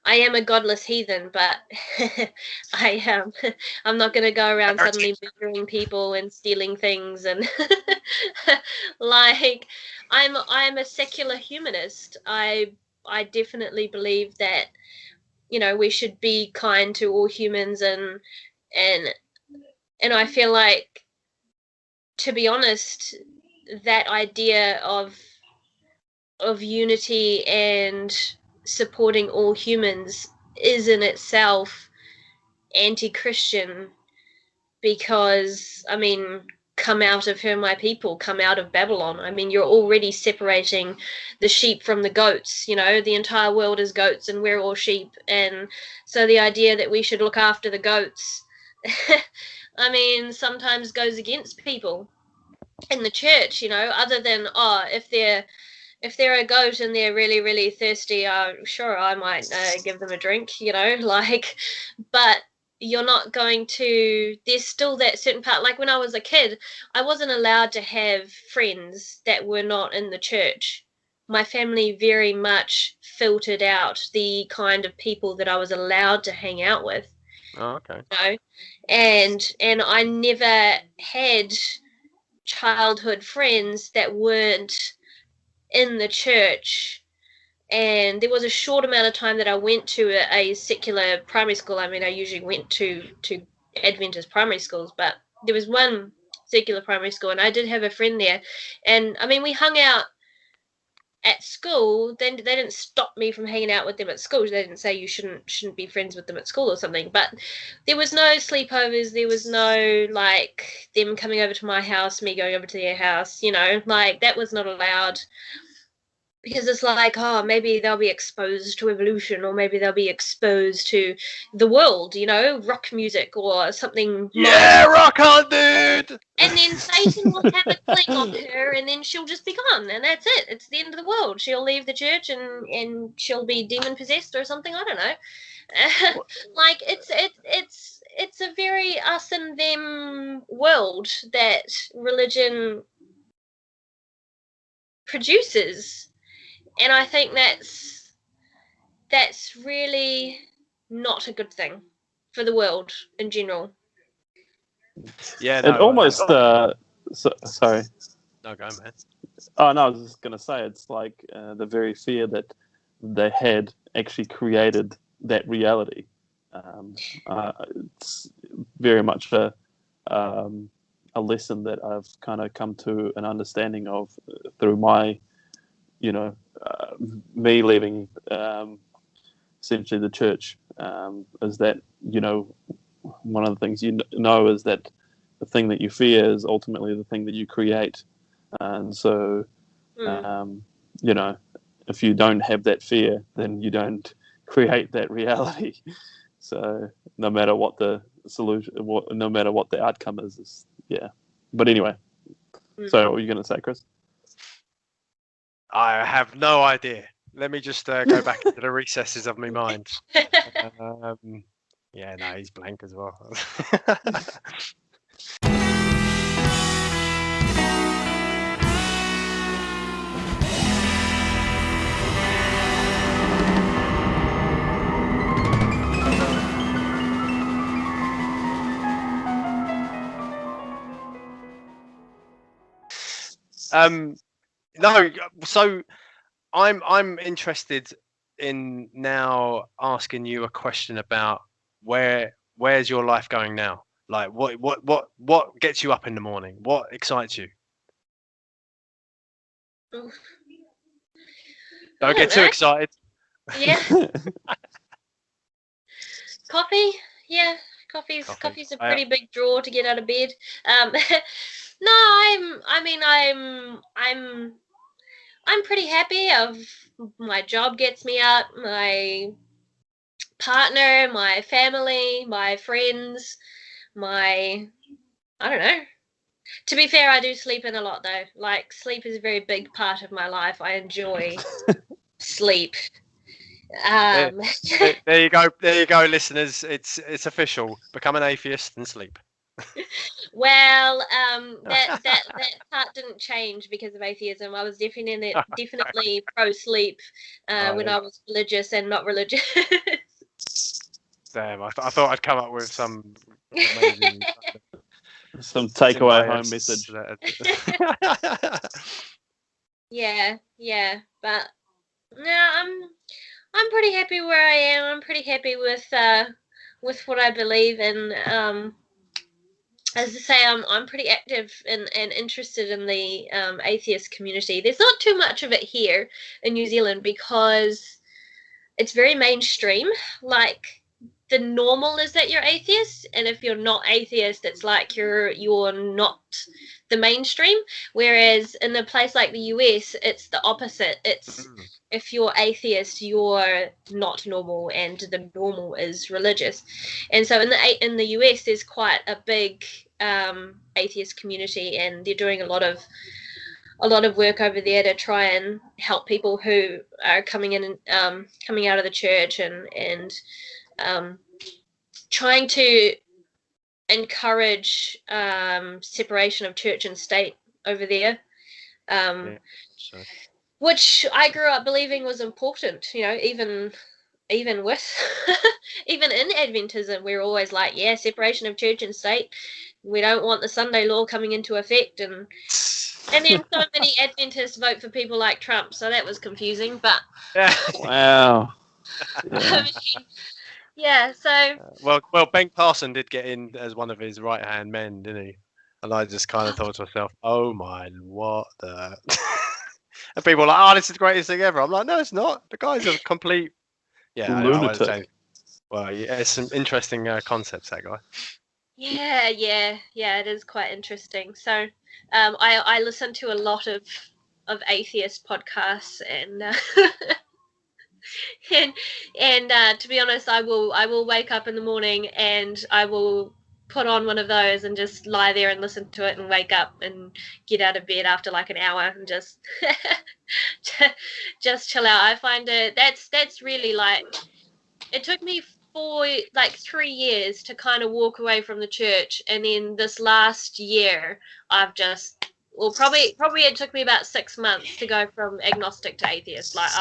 I am a godless heathen, but I am. I'm not going to go around suddenly murdering people and stealing things and like I'm a secular humanist. I definitely believe that we should be kind to all humans and and I feel like, to be honest, that idea of unity and supporting all humans is in itself anti-Christian, because I mean, come out of her, my people, come out of Babylon. I mean, you're already separating the sheep from the goats. The entire world is goats and we're all sheep, and so the idea that we should look after the goats I mean, sometimes goes against people in the church, other than, if they're a goat and they're really, really thirsty, sure, I might give them a drink, like, but you're not going to. There's still that certain part. Like, when I was a kid, I wasn't allowed to have friends that were not in the church. My family very much filtered out the kind of people that I was allowed to hang out with. Oh, okay. And I never had childhood friends that weren't in the church. And there was a short amount of time that I went to a secular primary school. I mean, I usually went to Adventist primary schools, but there was one secular primary school, and I did have a friend there. And I mean, we hung out at school. Then they didn't stop me from hanging out with them at school. They didn't say you shouldn't be friends with them at school or something. But there was no sleepovers. There was no, like, them coming over to my house, me going over to their house. Like, that was not allowed. Because it's like, oh, maybe they'll be exposed to evolution, or maybe they'll be exposed to the world, rock music or something. Yeah, rock on, dude! And then Satan will have a cling on her, and then she'll just be gone, and that's it. It's the end of the world. She'll leave the church, and she'll be demon possessed or something. I don't know. Like, it's a very us and them world that religion produces. And I think that's really not a good thing for the world in general. Yeah, It almost. Sorry. No, go, man. Oh no, I was just gonna say it's like the very fear that they had actually created that reality. It's very much a lesson that I've kind of come to an understanding of through my, me leaving essentially the church, is that one of the things you know is that the thing that you fear is ultimately the thing that you create. And so, you know, if you don't have that fear, then you don't create that reality. So no matter what the solution, no matter what the outcome is yeah. But anyway, so what were you going to say, Chris? I have no idea. Let me just go back into the recesses of my mind. Yeah, no, he's blank as well. No, so I'm interested in now asking you a question about where's your life going now? Like what gets you up in the morning? What excites you? Don't get too excited. Yeah. Coffee? Yeah, coffee's a pretty big draw to get out of bed. No, I'm pretty happy. My job gets me up, my partner, my family, my friends, I don't know. To be fair, I do sleep in a lot though. Like sleep is a very big part of my life. I enjoy sleep. There you go, listeners. It's official. Become an atheist and sleep. Well, that part didn't change because of atheism. I was definitely pro sleep when I was religious and not religious. Damn, I thought I'd come up with some amazing some takeaway home message. Yeah, but no, I'm pretty happy where I am. I'm pretty happy with what I believe in. As I say, I'm pretty active and interested in the atheist community. There's not too much of it here in New Zealand because it's very mainstream. Like the normal is that you're atheist, and if you're not atheist, it's like you're not the mainstream. Whereas in a place like the US, it's the opposite. It's if you're atheist, you're not normal, and the normal is religious. And so in the US, there's quite a big atheist community, and they're doing a lot of work over there to try and help people who are coming out of the church and trying to encourage separation of church and state over there. Which I grew up believing was important, you know, even with even in Adventism, we're always like, yeah, separation of church and state. We don't want the Sunday law coming into effect, and then so many Adventists vote for people like Trump, so that was confusing. But wow, yeah. So well, Ben Carson did get in as one of his right hand men, didn't he? And I just kind of thought to myself, oh my, what the. And people are like, oh, this is the greatest thing ever. I'm like, no, it's not. The guy's a complete, lunatic. Well, yeah, it's some interesting concepts, that guy. Yeah, it is quite interesting. So, I listen to a lot of atheist podcasts, and and to be honest, I will wake up in the morning and I will put on one of those and just lie there and listen to it and wake up and get out of bed after like an hour and just just chill out. I find that's really like, it took me 3 years to kind of walk away from the church, and then this last year I've just probably it took me about 6 months to go from agnostic to atheist. Like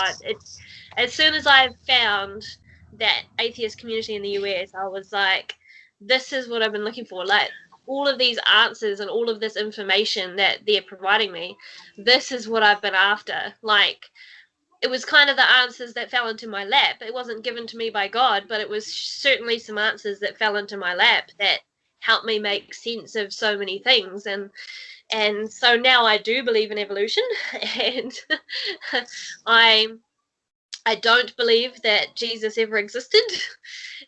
as soon as I found that atheist community in the US, I was like, this is what I've been looking for. Like all of these answers and all of this information that they're providing me, this is what I've been after. Like it was kind of the answers that fell into my lap. It wasn't given to me by God, but it was certainly some answers that fell into my lap that helped me make sense of so many things. And so now I do believe in evolution, and I don't believe that Jesus ever existed,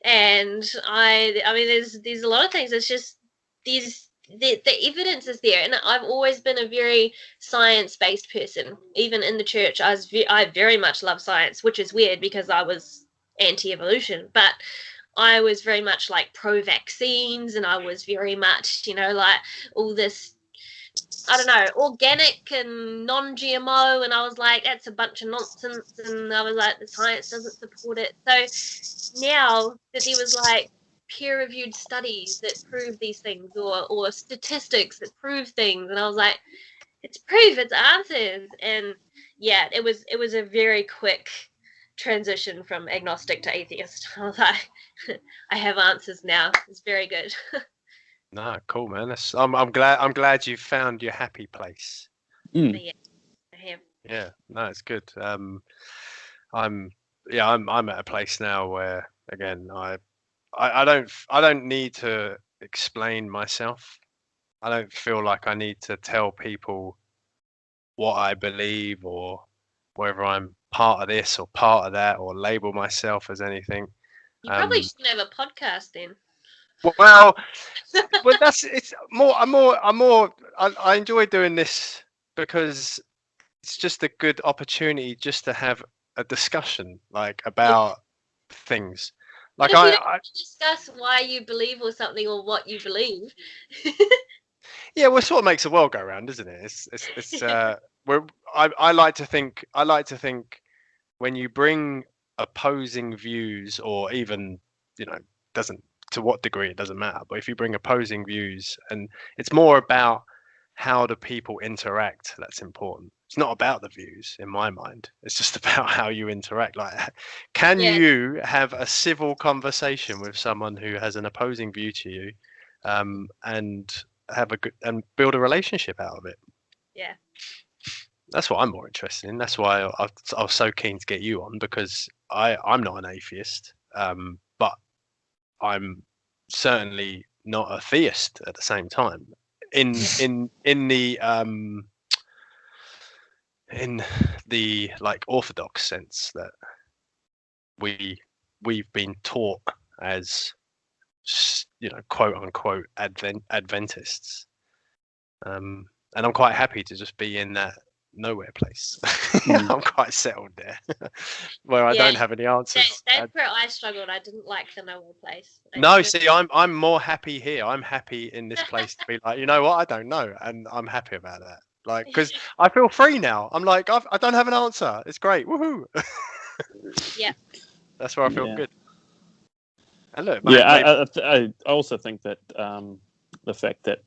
and I mean, there's a lot of things. It's just the evidence is there, and I've always been a very science-based person. Even in the church, I very much love science, which is weird because I was anti-evolution, but I was very much like pro-vaccines, and I was very much, like all this, I don't know, organic and non-GMO, and I was like, that's a bunch of nonsense, and I was like, the science doesn't support it. So now that there was like peer-reviewed studies that prove these things, or statistics that prove things, and I was like, it's proof, it's answers, and yeah, it was a very quick transition from agnostic to atheist. I was like, I have answers now. It's very good. No, cool, man. I'm glad you found your happy place. Yeah, I have. Yeah, no, it's good. I'm I'm at a place now where again I don't need to explain myself. I don't feel like I need to tell people what I believe or whether I'm part of this or part of that or label myself as anything. You probably shouldn't have a podcast then. Well, that's it's more. I enjoy doing this because it's just a good opportunity just to have a discussion like about things. But Like if you don't discuss why you believe or something or what you believe, yeah, well, it sort of makes the world go round, doesn't it? It's I like to think when you bring opposing views or even doesn't to what degree it doesn't matter, but if you bring opposing views, and it's more about how do people interact that's important. It's not about the views in my mind. It's just about how you interact. Like, can Yeah. you have a civil conversation with someone who has an opposing view to you, and have a good and build a relationship out of it? yeah. That's what I'm more interested in. That's why I was so keen to get you on, because I'm not an atheist, but I'm certainly not a theist at the same time. In the like orthodox sense that we've been taught as quote unquote Adventists, and I'm quite happy to just be in that nowhere place. I'm quite settled there, where I don't have any answers. That's where I struggled. I didn't like the nowhere place. No, see, I'm more happy here. I'm happy in this place to be like, you know what, I don't know, and I'm happy about that. Like, because I feel free now. I'm like, I don't have an answer. It's great, woohoo! Yeah, that's where I feel good. And look, I also think that the fact that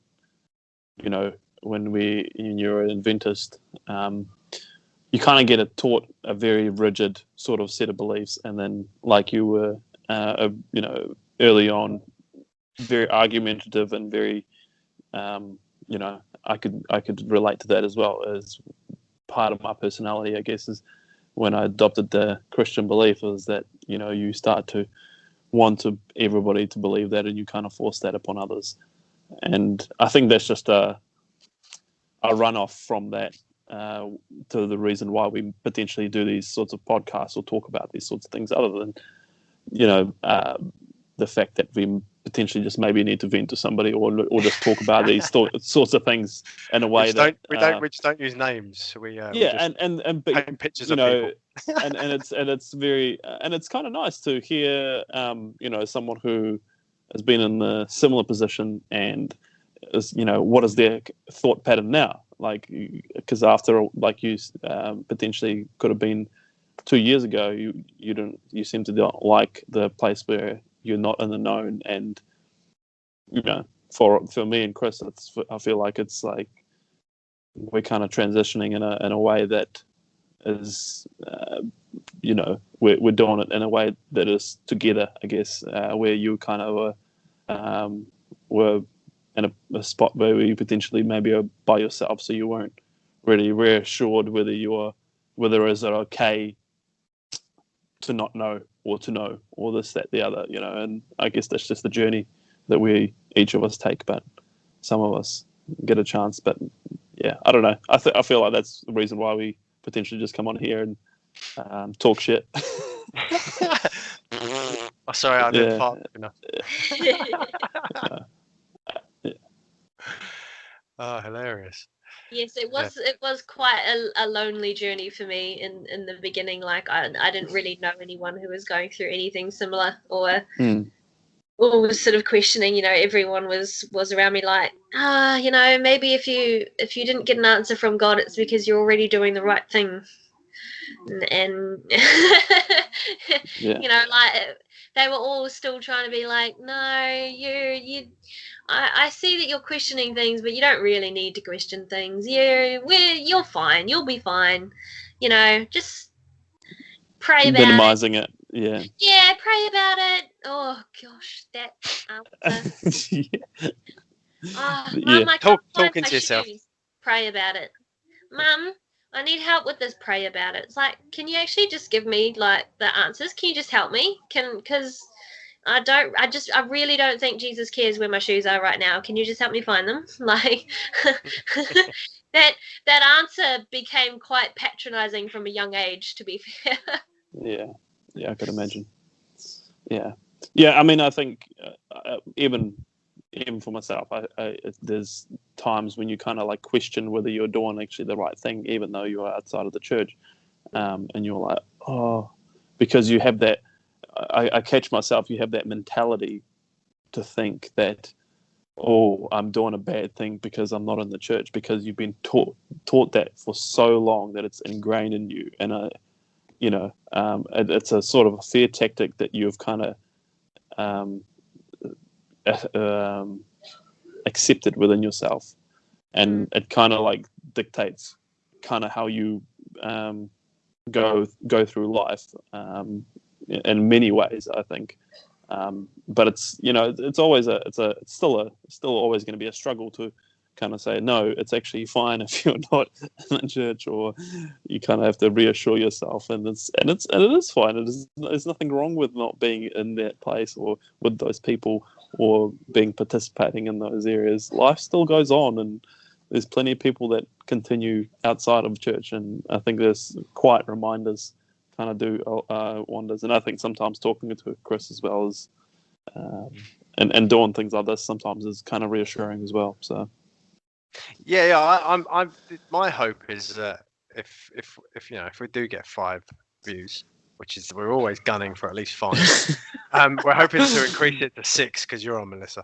when you're an Adventist, you kind of get taught a very rigid sort of set of beliefs, and then like you were, early on, very argumentative and very, I could relate to that as well as part of my personality, I guess, is when I adopted the Christian belief is that, you start to want everybody to believe that, and you kind of force that upon others. And I think that's just a runoff from that to the reason why we potentially do these sorts of podcasts or talk about these sorts of things, other than, the fact that we potentially just maybe need to vent to somebody or just talk about these sorts of things in a way we just don't use names. We and paint pictures of people. and it's very and it's kind of nice to hear someone who has been in a similar position and is what is their thought pattern now, like, because after like you potentially could have been 2 years ago, you seem to not like the place where you're not in the known, and for me and Chris, I feel like it's like we're kind of transitioning in a way that is we're doing it in a way that is together, I guess, where you kind of were in a spot where you potentially maybe are by yourself, so you weren't really reassured whether is it okay to not know or to know, or this, that, the other, and I guess that's just the journey that each of us take, but some of us get a chance. But yeah, I don't know. I feel like that's the reason why we potentially just come on here and talk shit. Oh, sorry, I didn't fart enough. Oh, hilarious. Yes, it was. It was quite a lonely journey for me in the beginning. Like I didn't really know anyone who was going through anything similar, or was sort of questioning. You know, everyone was around me like, maybe if you didn't get an answer from God, it's because you're already doing the right thing. And like they were all still trying to be like, no, I see that you're questioning things, but you don't really need to question things. You're fine. You'll be fine. Just pray about minimizing it. Yeah. Yeah, pray about it. Oh gosh, that answer. Mum, I can't find my shoes. Pray about it. Mum, I need help with this. Pray about it. It's like, can you actually just give me like the answers? Can you just help me? Because I really don't think Jesus cares where my shoes are right now. Can you just help me find them? Like that answer became quite patronizing from a young age, to be fair. Yeah, I could imagine. Yeah. I mean, I think even for myself, there's times when you kind of like question whether you're doing actually the right thing, even though you're outside of the church, and you're like, because you have that. I catch myself. You have that mentality to think that, I'm doing a bad thing because I'm not in the church, because you've been taught that for so long that it's ingrained in you, and it's a sort of a fear tactic that you've kind of accepted within yourself, and it kind of like dictates kind of how you go through life in many ways, I think. But it's always it's still always going to be a struggle to kind of say, no, it's actually fine if you're not in the church, or you kind of have to reassure yourself, and it is fine. There's nothing wrong with not being in that place or with those people or participating in those areas. Life still goes on, and there's plenty of people that continue outside of church, and I think there's quiet reminders kind of do wonders. And I think sometimes talking to Chris as well as and doing things like this sometimes is kind of reassuring as well. So I'm my hope is that if we do get 5 views, which is we're always gunning for at least 5, we're hoping to increase it to 6 because you're on, Melissa.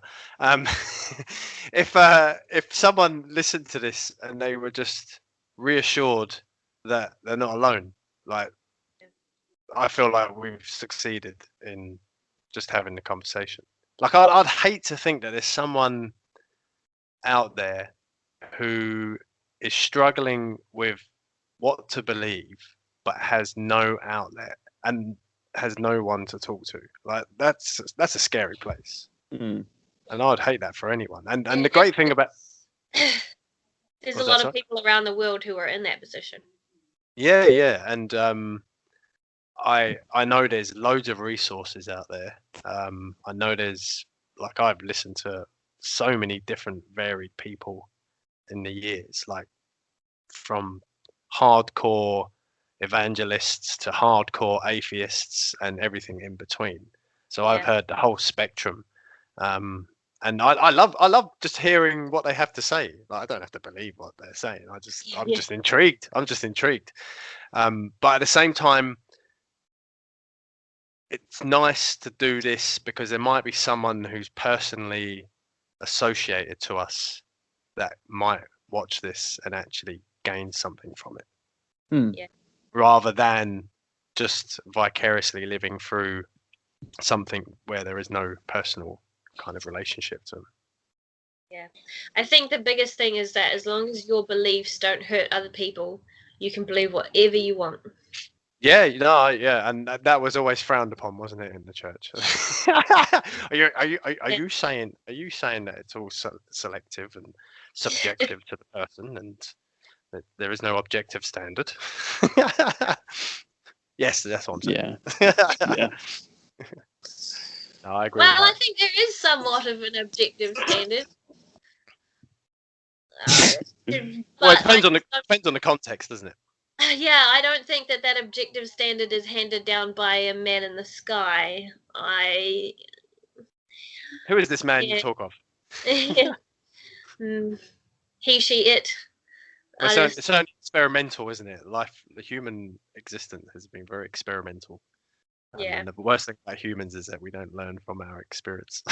If someone listened to this and they were just reassured that they're not alone, like, I feel like we've succeeded in just having the conversation. Like, I'd hate to think that there's someone out there who is struggling with what to believe but has no outlet and has no one to talk to. Like, that's a scary place. And I'd hate that for anyone. And the great thing about there's a lot of people around the world who are in that position. Yeah, and I know there's loads of resources out there. I know there's, like, I've listened to so many different varied people in the years, like from hardcore evangelists to hardcore atheists and everything in between. So I've heard the whole spectrum. And I love just hearing what they have to say. Like, I don't have to believe what they're saying. I'm just intrigued. But at the same time, it's nice to do this because there might be someone who's personally associated to us that might watch this and actually gain something from it. Rather than just vicariously living through something where there is no personal kind of relationship to them. Yeah, I think the biggest thing is that as long as your beliefs don't hurt other people, you can believe whatever you want. Yeah, and that was always frowned upon, wasn't it, in the church? Are you saying that it's all selective and subjective to the person, and that there is no objective standard? Yes, that's what I'm saying. Yeah. No, I agree. Well, I think there is somewhat of an objective standard. Well, it depends on the context, doesn't it? Yeah, I don't think that objective standard is handed down by a man in the sky. Who is this man you Yeah. talk of? He, she, it. Well, it's certainly experimental, isn't it? The human existence has been very experimental. Yeah. And the worst thing about humans is that we don't learn from our experience.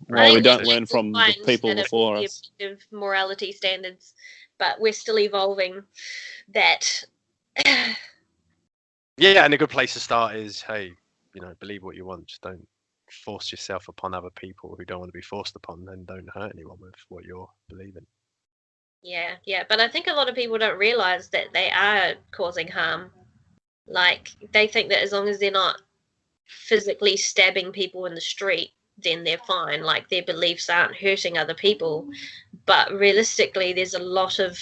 Well, we don't learn from the people before us. Objective morality standards, but we're still evolving that. Yeah, and a good place to start is, hey, believe what you want. Just don't force yourself upon other people who don't want to be forced upon, and don't hurt anyone with what you're believing. Yeah, but I think a lot of people don't realize that they are causing harm. Like, they think that as long as they're not physically stabbing people in the street, then they're fine. Like, their beliefs aren't hurting other people. But realistically, there's a lot of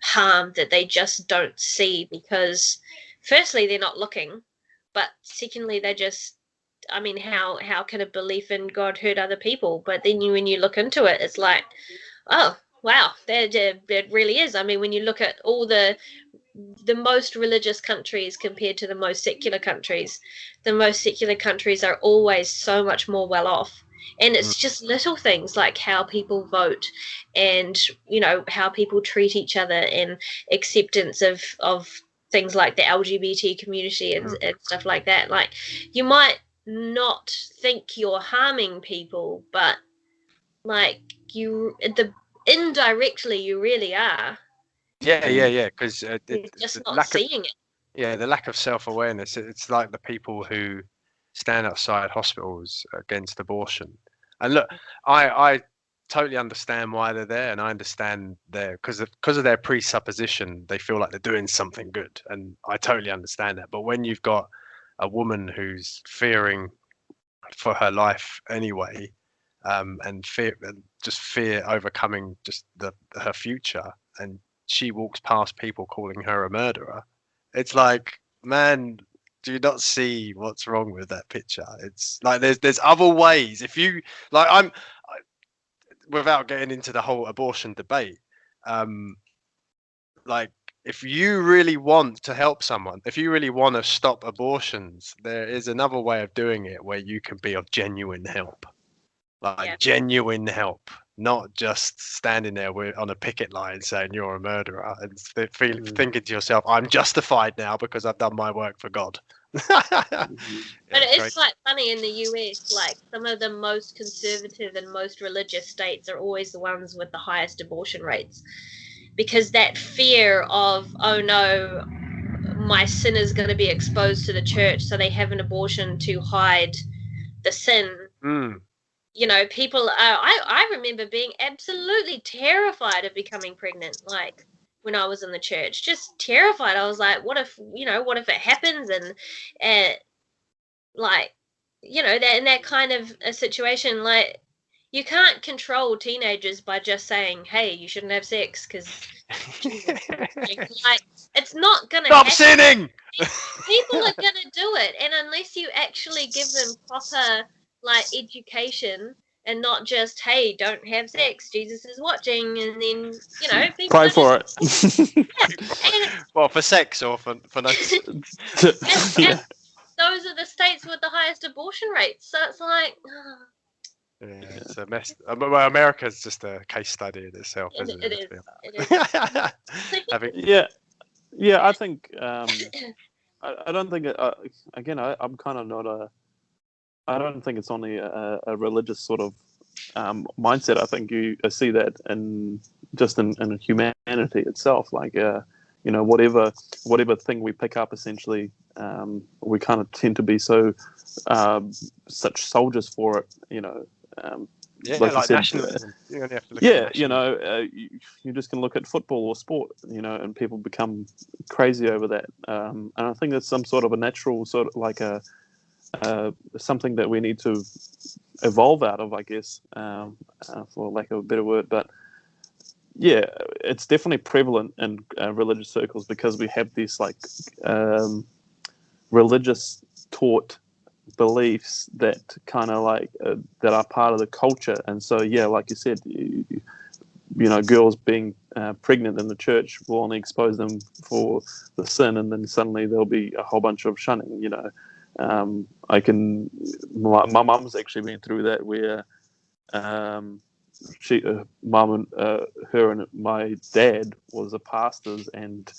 harm that they just don't see because, firstly, they're not looking. But secondly, they just, I mean, how can a belief in God hurt other people? But then when you look into it, it's like, oh, wow, that really is. I mean, when you look at all the most religious countries compared to the most secular countries, the most secular countries are always so much more well off. And it's just little things like how people vote and, how people treat each other and acceptance of things like the LGBT community and stuff like that. Like, you might not think you're harming people, but like indirectly you really are. Yeah. Because just not seeing it. Yeah, the lack of self-awareness. It's like the people who stand outside hospitals against abortion. And look, I totally understand why they're there, and I understand because of their presupposition, they feel like they're doing something good, and I totally understand that. But when you've got a woman who's fearing for her life anyway, and fear overcoming just her future, and she walks past people calling her a murderer, it's like, man, do you not see what's wrong with that picture? It's like there's other ways. If you like, without getting into the whole abortion debate, like, if you really want to help someone, if you really want to stop abortions, there is another way of doing it where you can be of genuine help. Genuine help, not just standing there on a picket line saying you're a murderer and thinking to yourself, I'm justified now because I've done my work for God. But it's like funny in the US, like some of the most conservative and most religious states are always the ones with the highest abortion rates, because that fear of, oh no, my sin is going to be exposed to the church, so they have an abortion to hide the sin. People I remember being absolutely terrified of becoming pregnant, like when I was in the church, just terrified. I was like, what if it happens, and like, that in that kind of a situation, like, you can't control teenagers by just saying, hey, you shouldn't have sex because like, it's not gonna stop sinning. People are gonna do it, and unless you actually give them proper like education and not just, hey, don't have sex, Jesus is watching, and then people pray for it. Well, for sex or for no. And those are the states with the highest abortion rates, so it's like, yeah, it's a mess. Well, America's just a case study in itself, isn't it? It is. Yeah. I think I don't think again. I'm kind of not I don't think it's only a religious sort of mindset. I think you see that in humanity itself. Like, whatever thing we pick up, essentially, we kind of tend to be such soldiers for it. Like you said, nationalism. You only have to look at you just can look at football or sport, and people become crazy over that. And I think that's some sort of a natural sort of like something that we need to evolve out of, I guess, for lack of a better word. But yeah, it's definitely prevalent in religious circles because we have these like religious taught beliefs that kind of like that are part of the culture. And so, yeah, like you said, girls being pregnant in the church will only expose them for the sin, and then suddenly there'll be a whole bunch of shunning. My mum's actually been through that where mum and her and my dad was a pastors, and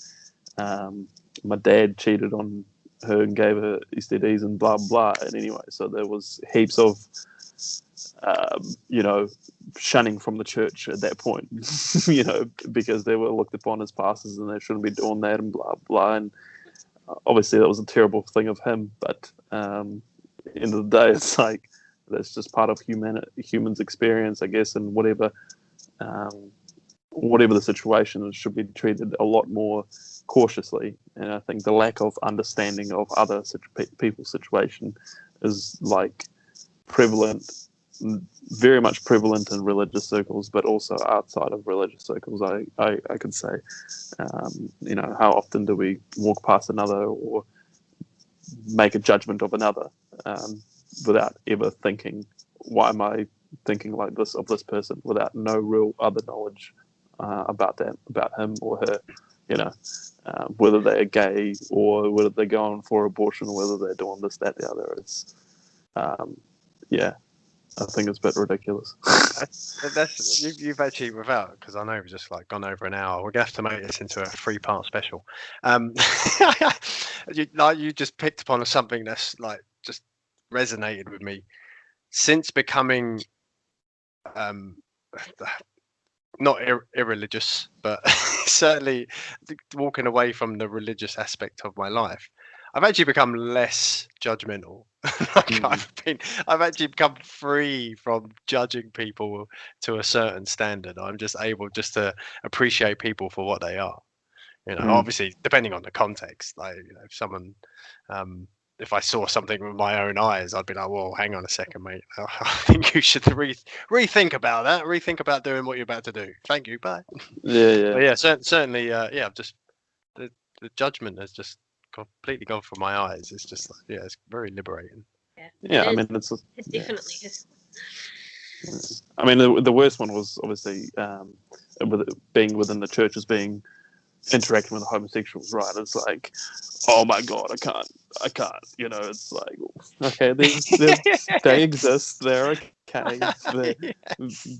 my dad cheated on her and gave her STDs and blah blah. And anyway, so there was heaps of shunning from the church at that point, because they were looked upon as pastors and they shouldn't be doing that and blah blah. And obviously that was a terrible thing of him, but end of the day, it's like that's just part of humans' experience, I guess, and whatever the situation, it should be treated a lot more cautiously. And I think the lack of understanding of other people's situation is like prevalent, very much prevalent in religious circles, but also outside of religious circles. I could say, how often do we walk past another or make a judgment of another without ever thinking, why am I thinking like this of this person, without no real other knowledge about him or her, whether they're gay or whether they're going for abortion or whether they're doing this, that, the other. It's I think it's a bit ridiculous. You've actually, without, because I know we've just like gone over an hour, we're gonna have to make this into a 3-part special. You just picked upon something that's like just resonated with me since becoming not irreligious, but certainly walking away from the religious aspect of my life. I've actually become less judgmental. I've actually become free from judging people to a certain standard. I'm just able to appreciate people for what they are. Obviously depending on the context. Like, if someone, if I saw something with my own eyes, I'd be like, "Well, hang on a second, mate. I think you should rethink about that. Rethink about doing what you're about to do. Thank you, bye." Yeah. But yeah, certainly. I've just the judgment has just completely gone from my eyes. It's just like, it's very liberating. Yeah, I mean, it's definitely is. I mean, the worst one was obviously being within the churches, being interacting with homosexuals, right? It's like, oh my god, I can't. It's like, okay, they exist. They're okay.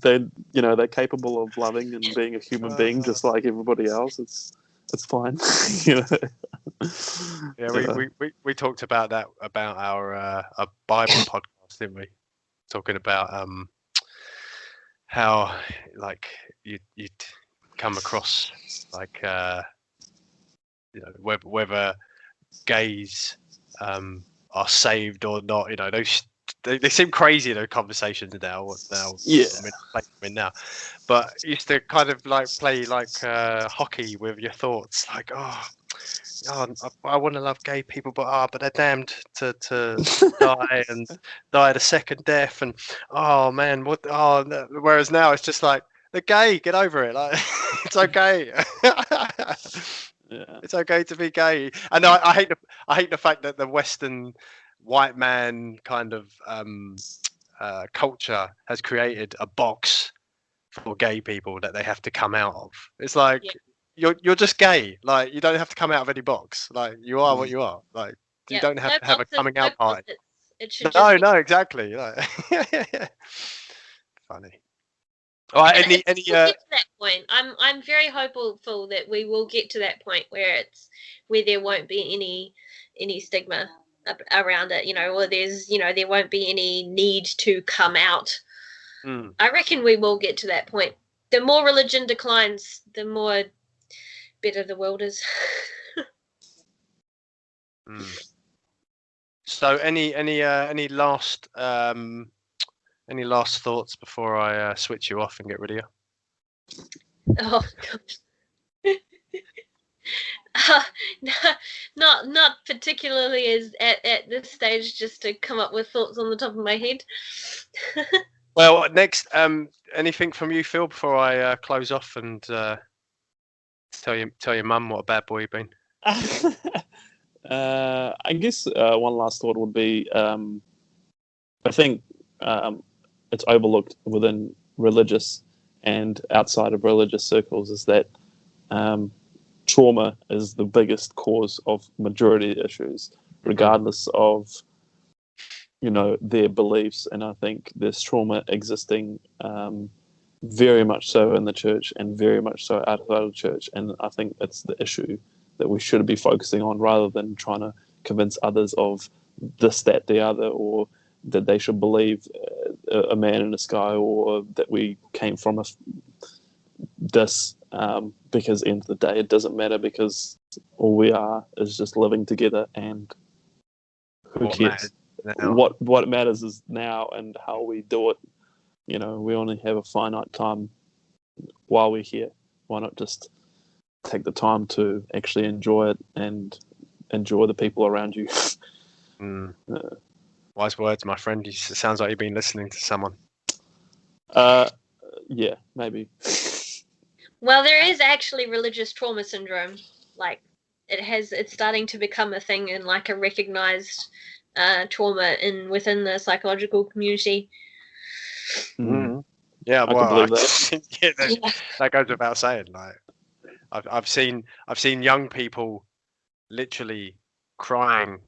They're capable of loving and being a human being just like everybody else. It's fine. We talked about that, about our Bible podcast, didn't we? Talking about how like you'd come across like whether gays are saved or not. They seem crazy, those conversations now. Yeah. Now, but used to kind of like play like hockey with your thoughts, like, I want to love gay people, but they're damned to die and die the second death, and oh man, what? Oh, no. Whereas now it's just like, they're gay, get over it. Like, it's okay. Yeah. It's okay to be gay. And I hate the fact that the Western white man kind of culture has created a box for gay people that they have to come out of. It's like, you're just gay. Like, you don't have to come out of any box. Like, you are what you are. Like, you don't have to have a coming out party. No, exactly. Like, funny. All right, we'll get to that point. I'm very hopeful that we will get to that point where there won't be any stigma around it, or there won't be any need to come out. I reckon we will get to that point. The more religion declines, the more better the world is. So any last thoughts before I switch you off and get rid of you? Oh gosh. Not particularly as at this stage, just to come up with thoughts on the top of my head. Well, next, anything from you, Phil, before I close off and tell your mum what a bad boy you've been? I guess one last thought would be, I think it's overlooked within religious and outside of religious circles is that trauma is the biggest cause of majority issues, regardless of their beliefs. And I think there's trauma existing very much so in the church and very much so outside of the church. And I think it's the issue that we should be focusing on, rather than trying to convince others of this, that, the other, or that they should believe a man in the sky, or that we came from this. Because at the end of the day, it doesn't matter, because all we are is just living together, and who cares? What matters is now and how we do it. We only have a finite time while we're here. Why not just take the time to actually enjoy it and enjoy the people around you? Wise words, my friend. It sounds like you've been listening to someone. Yeah, maybe. Well, there is actually religious trauma syndrome. Like, it's starting to become a thing, and like a recognized trauma within the psychological community. Yeah, I can believe that. That goes without saying. Like, I've seen young people literally crying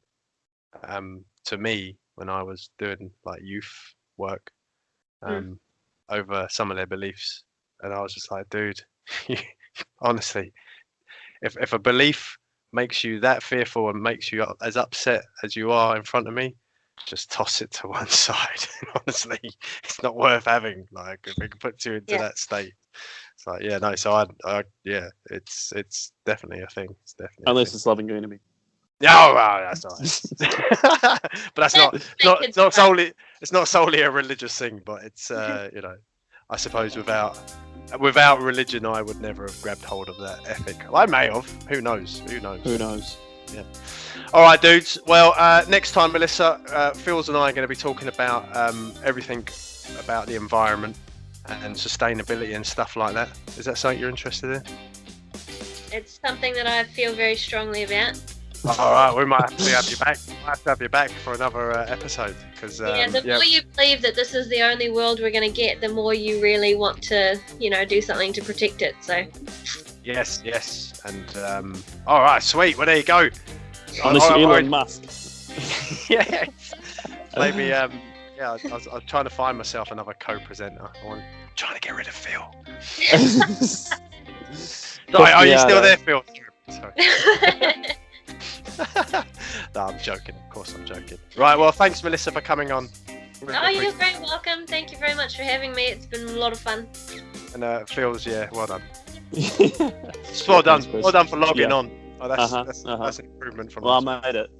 to me when I was doing like youth work over some of their beliefs, and I was just like, dude, honestly, if a belief makes you that fearful and makes you as upset as you are in front of me, just toss it to one side. Honestly, it's not worth having. Like, if it puts you into that state, it's like, yeah, no. So it's definitely a thing. It's definitely unless it's loving your enemy. Yeah, well, that's all right. But that's not solely. It's not solely a religious thing, but it's I suppose without religion, I would never have grabbed hold of that ethic. I may have. Who knows? Yeah. All right, dudes. Well, next time, Melissa, Phils and I are going to be talking about everything about the environment and sustainability and stuff like that. Is that something you're interested in? It's something that I feel very strongly about. All right, we might have to have you back. Might have to have you back for another episode, because the more you believe that this is the only world we're going to get, the more you really want to, do something to protect it. So. Yes, and all right, sweet. Well, there you go. Unless you're Elon Musk. Yeah, maybe. I was trying to find myself another co-presenter. I'm trying to get rid of Phil. Are you still there, Phil? Sorry. No, I'm joking. Of course, I'm joking. Right. Well, thanks, Melissa, for coming on. You're very welcome. Thank you very much for having me. It's been a lot of fun. And Phil's, well done. Well done. Well done for logging on. Oh, that's an improvement from. Well, I made it.